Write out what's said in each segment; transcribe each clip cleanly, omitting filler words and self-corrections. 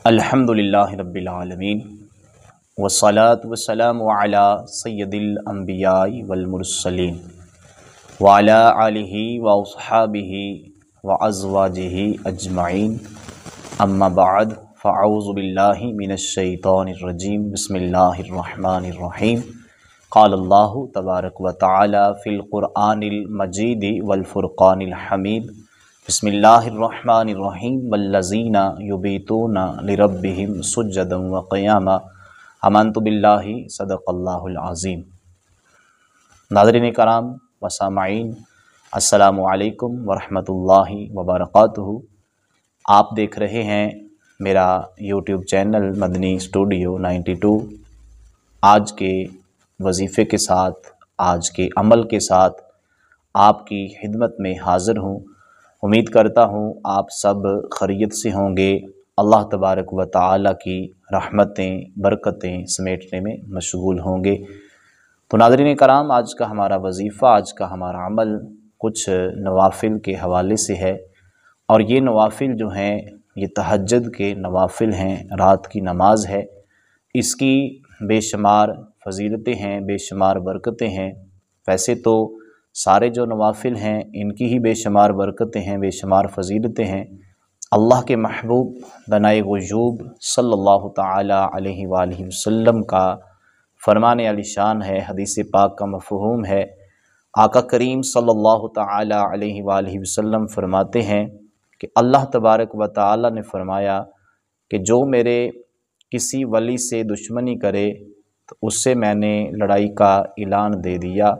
الحمدللہ رب العالمین والصلاة والسلام علی سید الانبیاء والمرسلین وعلی آلہ واصحابہ وازواجہ اجمعین اما بعد فاعوذ باللہ من الشیطان الرجیم بسم اللہ الرحمن الرحیم قال اللہ تبارک و تعالی فی القرآن المجید والفرقان الحمید بسم اللہ الرحمن الرحیم والذین یبیتون لربہم سجدا وقیاما آمنت باللہ صدق اللہ العظیم۔ ناظرین کرام و سامعین، السلام علیکم ورحمۃ اللہ وبرکاتہ۔ آپ دیکھ رہے ہیں میرا یوٹیوب چینل مدنی اسٹوڈیو 92۔ آج کے وظیفے کے ساتھ، آج کے عمل کے ساتھ آپ کی خدمت میں حاضر ہوں۔ امید کرتا ہوں آپ سب خیریت سے ہوں گے، اللہ تبارک و تعالی کی رحمتیں برکتیں سمیٹنے میں مشغول ہوں گے۔ تو ناظرین کرام، آج کا ہمارا وظیفہ، آج کا ہمارا عمل کچھ نوافل کے حوالے سے ہے، اور یہ نوافل جو ہیں یہ تہجد کے نوافل ہیں، رات کی نماز ہے۔ اس کی بے شمار فضیلتیں ہیں، بے شمار برکتیں ہیں۔ ویسے تو سارے جو نوافل ہیں ان کی ہی بے شمار برکتیں ہیں، بے شمار فضیلتیں ہیں۔ اللہ کے محبوب بنائے غیوب صلی اللہ تعالی علیہ وآلہ وسلم کا فرمان علی شان ہے، حدیث پاک کا مفہوم ہے۔ آقا کریم صلی اللہ تعالی علیہ وآلہ وسلم فرماتے ہیں کہ اللہ تبارک و تعالی نے فرمایا کہ جو میرے کسی ولی سے دشمنی کرے تو اس سے میں نے لڑائی کا اعلان دے دیا،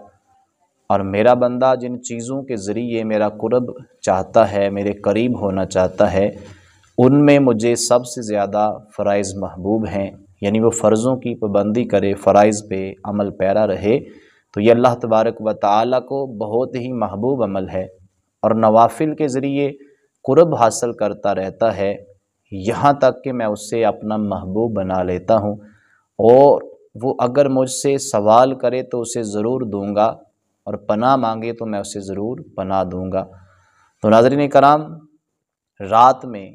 اور میرا بندہ جن چیزوں کے ذریعے میرا قرب چاہتا ہے، میرے قریب ہونا چاہتا ہے، ان میں مجھے سب سے زیادہ فرائض محبوب ہیں، یعنی وہ فرضوں کی پابندی کرے، فرائض پہ عمل پیرا رہے، تو یہ اللہ تبارک و تعالیٰ کو بہت ہی محبوب عمل ہے، اور نوافل کے ذریعے قرب حاصل کرتا رہتا ہے، یہاں تک کہ میں اس سے اپنا محبوب بنا لیتا ہوں، اور وہ اگر مجھ سے سوال کرے تو اسے ضرور دوں گا، اور پناہ مانگے تو میں اسے ضرور پناہ دوں گا۔ تو ناظرین کرام، رات میں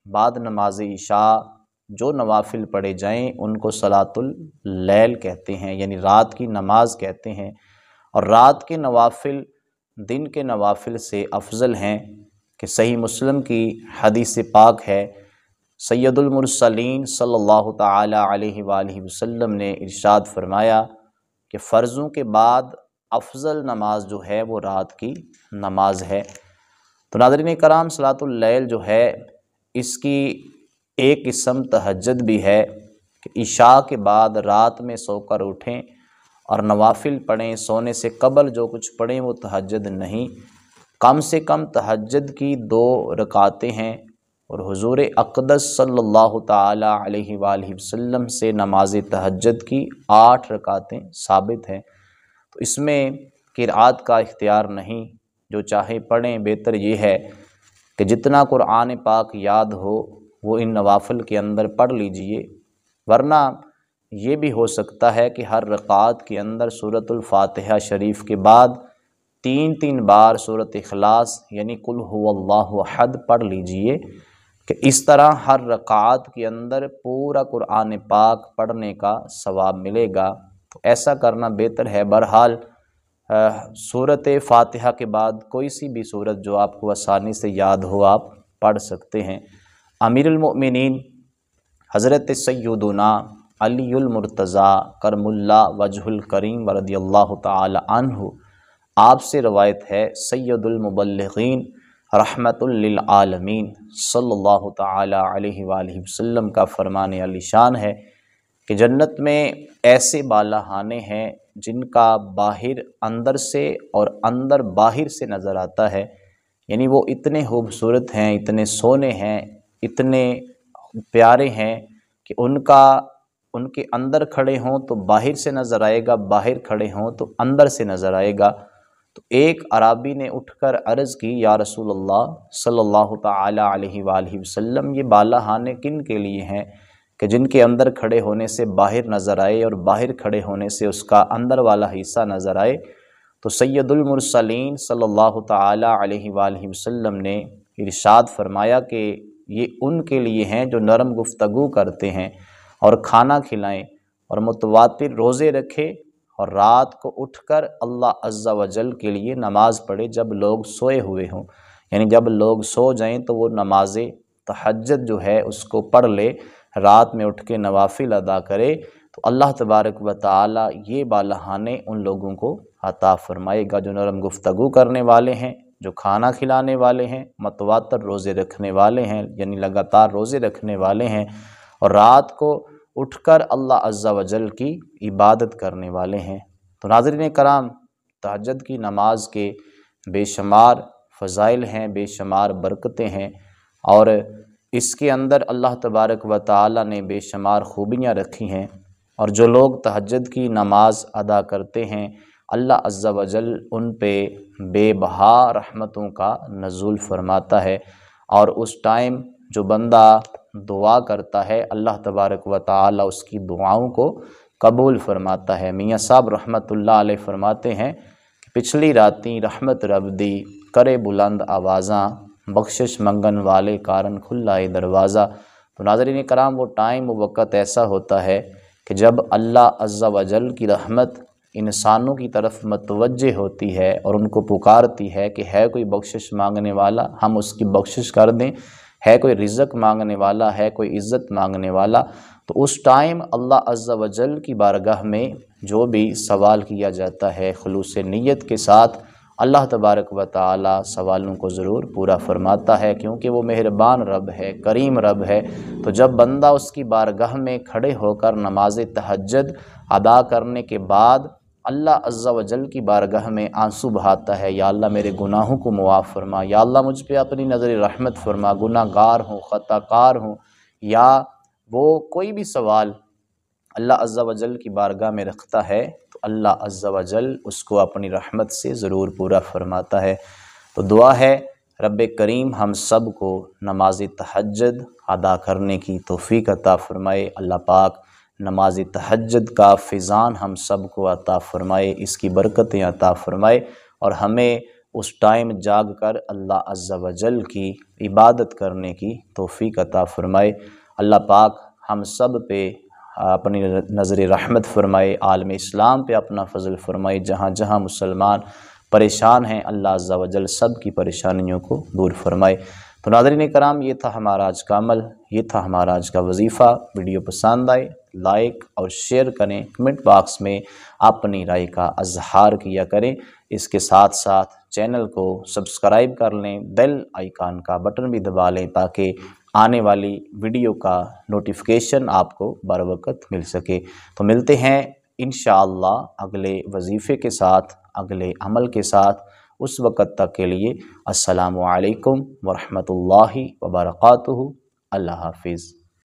بعد نماز عشاء جو نوافل پڑھے جائیں ان کو صلاۃ اللیل کہتے ہیں، یعنی رات کی نماز کہتے ہیں، اور رات کے نوافل دن کے نوافل سے افضل ہیں، کہ صحیح مسلم کی حدیث پاک ہے، سید المرسلین صلی اللہ تعالی علیہ وآلہ وسلم نے ارشاد فرمایا کہ فرضوں کے بعد افضل نماز جو ہے وہ رات کی نماز ہے۔ تو ناظرین کرام، صلاۃ اللیل جو ہے اس کی ایک قسم تہجد بھی ہے، کہ عشاء کے بعد رات میں سو کر اٹھیں اور نوافل پڑھیں، سونے سے قبل جو کچھ پڑھیں وہ تہجد نہیں، کم سے کم تہجد کی 2 رکعتیں ہیں، اور حضور اقدس صلی اللہ تعالی علیہ وآلہ وسلم سے نماز تہجد کی 8 رکعتیں ثابت ہیں۔ تو اس میں قرأت کا اختیار نہیں، جو چاہے پڑھیں۔ بہتر یہ ہے کہ جتنا قرآن پاک یاد ہو وہ ان نوافل کے اندر پڑھ لیجئے، ورنہ یہ بھی ہو سکتا ہے کہ ہر رکعت کے اندر سورۃ الفاتحہ شریف کے بعد 3 بار سورۃ اخلاص یعنی قل هو اللہ احد پڑھ لیجئے، کہ اس طرح ہر رکعت کے اندر پورا قرآن پاک پڑھنے کا ثواب ملے گا۔ تو ایسا کرنا بہتر ہے۔ بہرحال سورۃ فاتحہ کے بعد کوئی سی بھی سورت جو آپ کو آسانی سے یاد ہو آپ پڑھ سکتے ہیں۔ امیر المؤمنین حضرت سیدنا علی المرتضیٰ کرم اللہ وجہ الکریم رضی اللہ تعالی عنہ، آپ سے روایت ہے، سید المبلغین رحمت للعالمین صلی اللہ تعالی علیہ وآلہ وسلم کا فرمان علی شان ہے کہ جنت میں ایسے بالاخانے ہیں جن کا باہر اندر سے اور اندر باہر سے نظر آتا ہے، یعنی وہ اتنے خوبصورت ہیں، اتنے سونے ہیں، اتنے پیارے ہیں کہ ان کے اندر کھڑے ہوں تو باہر سے نظر آئے گا، باہر کھڑے ہوں تو اندر سے نظر آئے گا۔ تو ایک اعرابی نے اٹھ کر عرض کی، یا رسول اللہ صلی اللہ تعالی علیہ وآلہ وسلم، یہ بالاخانے کن کے لیے ہیں کہ جن کے اندر کھڑے ہونے سے باہر نظر آئے اور باہر کھڑے ہونے سے اس کا اندر والا حصہ نظر آئے؟ تو سید المرسلین صلی اللہ تعالی علیہ وآلہ وسلم نے ارشاد فرمایا کہ یہ ان کے لیے ہیں جو نرم گفتگو کرتے ہیں اور کھانا کھلائیں اور متواتر روزے رکھے اور رات کو اٹھ کر اللہ عز و جل کے لیے نماز پڑھے جب لوگ سوئے ہوئے ہوں، یعنی جب لوگ سو جائیں تو وہ نماز تہجد جو ہے اس کو پڑھ لے، رات میں اٹھ کے نوافل ادا کرے، تو اللہ تبارک و تعالی یہ بالہانے ان لوگوں کو عطا فرمائے گا جو نرم گفتگو کرنے والے ہیں، جو کھانا کھلانے والے ہیں، متواتر روزے رکھنے والے ہیں، یعنی لگاتار روزے رکھنے والے ہیں، اور رات کو اٹھ کر اللہ عز و جل کی عبادت کرنے والے ہیں۔ تو ناظرین کرام، تہجد کی نماز کے بے شمار فضائل ہیں، بے شمار برکتیں ہیں، اور اس کے اندر اللہ تبارک و تعالی نے بے شمار خوبیاں رکھی ہیں، اور جو لوگ تہجد کی نماز ادا کرتے ہیں اللہ عز و جل ان پہ بے بہا رحمتوں کا نزول فرماتا ہے، اور اس ٹائم جو بندہ دعا کرتا ہے اللہ تبارک و تعالی اس کی دعاؤں کو قبول فرماتا ہے۔ میاں صاحب رحمۃ اللہ علیہ فرماتے ہیں کہ پچھلی راتیں رحمت رب دی کرے بلند آوازاں، بخشش منگن والے کارن کھلا دروازہ۔ تو ناظرین کرام، وہ ٹائم، وہ وقت ایسا ہوتا ہے کہ جب اللہ عز و جل کی رحمت انسانوں کی طرف متوجہ ہوتی ہے اور ان کو پکارتی ہے کہ ہے کوئی بخشش مانگنے والا، ہم اس کی بخشش کر دیں، ہے کوئی رزق مانگنے والا، ہے کوئی عزت مانگنے والا، تو اس ٹائم اللہ عز و جل کی بارگاہ میں جو بھی سوال کیا جاتا ہے خلوص نیت کے ساتھ، اللہ تبارک و تعالی سوالوں کو ضرور پورا فرماتا ہے، کیونکہ وہ مہربان رب ہے، کریم رب ہے۔ تو جب بندہ اس کی بارگاہ میں کھڑے ہو کر نماز تہجد ادا کرنے کے بعد اللہ عز و جل کی بارگاہ میں آنسو بہاتا ہے، یا اللہ میرے گناہوں کو معاف فرما، یا اللہ مجھ پہ اپنی نظر رحمت فرما، گناہ گار ہوں، خطا کار ہوں، یا وہ کوئی بھی سوال اللہ عز و جل کی بارگاہ میں رکھتا ہے تو اللہ عز و جل اس کو اپنی رحمت سے ضرور پورا فرماتا ہے۔ تو دعا ہے رب کریم ہم سب کو نماز تہجد ادا کرنے کی توفیق عطا فرمائے، اللہ پاک نماز تہجد کا فیضان ہم سب کو عطا فرمائے، اس کی برکتیں عطا فرمائے، اور ہمیں اس ٹائم جاگ کر اللہ عز و جل کی عبادت کرنے کی توفیق عطا فرمائے۔ اللہ پاک ہم سب پہ اپنی نظر رحمت فرمائے، عالم اسلام پہ اپنا فضل فرمائے، جہاں جہاں مسلمان پریشان ہیں اللہ عز و جل سب کی پریشانیوں کو دور فرمائے۔ تو ناظرین کرام، یہ تھا ہمارا آج کا عمل، یہ تھا ہمارا آج کا وظیفہ۔ ویڈیو پسند آئے لائک اور شیئر کریں، کمنٹ باکس میں اپنی رائے کا اظہار کیا کریں، اس کے ساتھ ساتھ چینل کو سبسکرائب کر لیں، بیل آئیکن کا بٹن بھی دبا لیں تاکہ آنے والی ویڈیو کا نوٹیفیکیشن آپ کو بر وقت مل سکے۔ تو ملتے ہیں انشاءاللہ اگلے وظیفے کے ساتھ، اگلے عمل کے ساتھ، اس وقت تک کے لیے السلام علیکم ورحمۃ اللہ وبرکاتہ۔ اللہ حافظ۔